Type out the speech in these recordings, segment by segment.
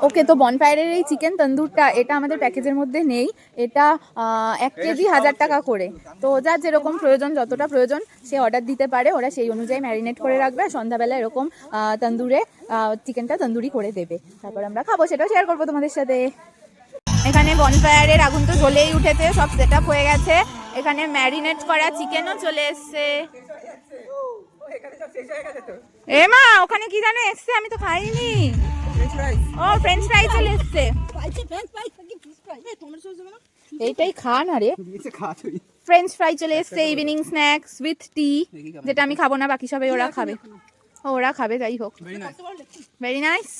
ওকে, তো বনফায়ারের এই চিকেন তন্দুরটা এটা আমাদের প্যাকেজের মধ্যে নেই। এটা 1 কেজি 1000 টাকা করে। তো যার যেরকম প্রয়োজন, যতটা প্রয়োজন সে অর্ডার দিতে পারে, ওরা সেই অনুযায়ী ম্যারিনেট করে রাখবে আর সন্ধ্যাবেলা এরকম তন্দুরে চিকেনটা তন্দুরি করে দেবে। তারপর আমরা খাবো, সেটাও শেয়ার করবো তোমাদের সাথে। এখানে বনফায়ারের আগুন তো জ্বলেই উঠেছে, সব সেট আপ হয়ে গেছে। এখানে ম্যারিনেট করা চিকেনও চলে এসছে। এ মা, ওখানে কি জানো এসছে, আমি তো খাইনি। ও ফ্রেঞ্চ ফ্রাই চলে এসছে। এইটাই খা না রে। ফ্রেঞ্চ ফ্রাই চলে এসছে, ইভিনিং স্ন্যাক্স উইথ টি, যেটা আমি খাবো না, বাকি সবাই ওরা খাবে। ওরা খাবে, যাই হোক। Very nice.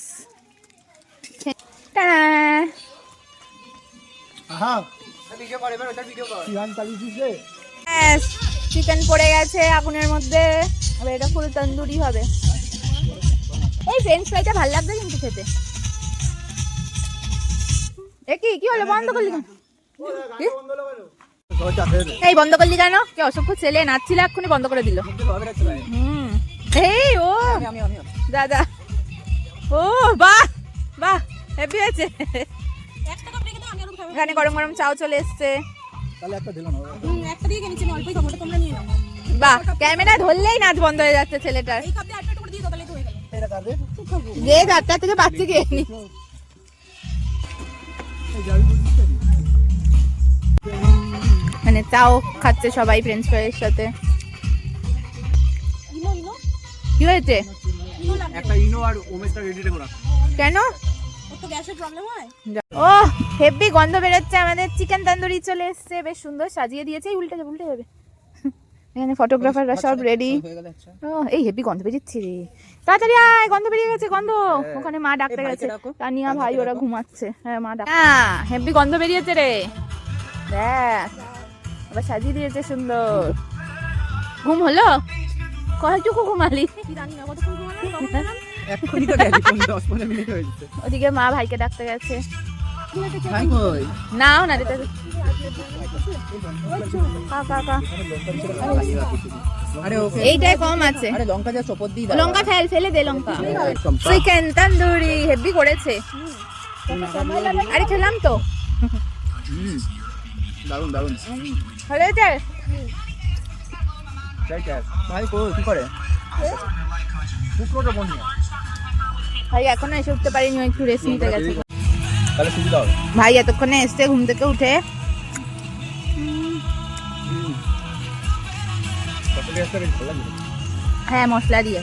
চিকেন পড়ে গেছে আগুনের মধ্যে, এবার এটা ফুল তন্দুরি হবে। এই ফ্রেঞ্চ ফ্রাইটা ভালো লাগবে কিন্তু খেতে। কি হলো, বন্ধ করলি কেন? এই বন্ধ করলি কেন? কে অসভ্য ছেলে, নাচছিল এক্ষুনি বন্ধ করে দিল। এই ও দাদা, ও বাহ বাহ, হ্যাপি হয়েছে। এখানে গরম গরম চাও চলে এসছে। বাহ, ক্যামেরা ধরলেই নাচ বন্ধ হয়ে যাচ্ছে ছেলেটার। যে 4টা থেকে বাচ্চা খেয়ে নি। মানে চাও খাচ্ছে সবাই ফ্রেঞ্চ ফ্রাইয়ের সাথে। কি হয়েছে? কেন? ও হেভি গন্ধ বেরোচ্ছে। আমাদের চিকেন তন্দুরি চলে এসছে, বেশ সুন্দর সাজিয়ে দিয়েছে। উল্টে যাবে। এখানে ফটোগ্রাফাররা সব রেডি। ও এই হেভি গন্ধ বেরিয়েছে রে, তাড়াতাড়ি আয়, গন্ধ বেরিয়ে গেছে, গন্ধ। ওখানে মা ডাকতে গেছে, তানিয়া ভাই ওরা ঘুমাচ্ছে। হ্যাঁ মা ডাক, হেভি গন্ধ বেরিয়েছে রে। দেখ আবার সাজিয়ে দিয়েছে সুন্দর। ঘুম হলো? কতটুকু ঘুমালি? ওদিকে মা ভাইকে ডাকতে গেছে। নাও না রে, এইটাই কম আছে। লঙ্কা ফেলে দে, লঙ্কা। চিকেন তন্দুরি হেভি করেছে। আরে খেলাম তো, দারুন দারুন ভালো হয়েছে। ভাই এখনো এসে উঠতে পারিনি, একটু রেস্ট নিতে গেছে। ভাই এতক্ষণে এসছে ঘুম থেকে উঠে। হ্যাঁ মশলা দিয়ে।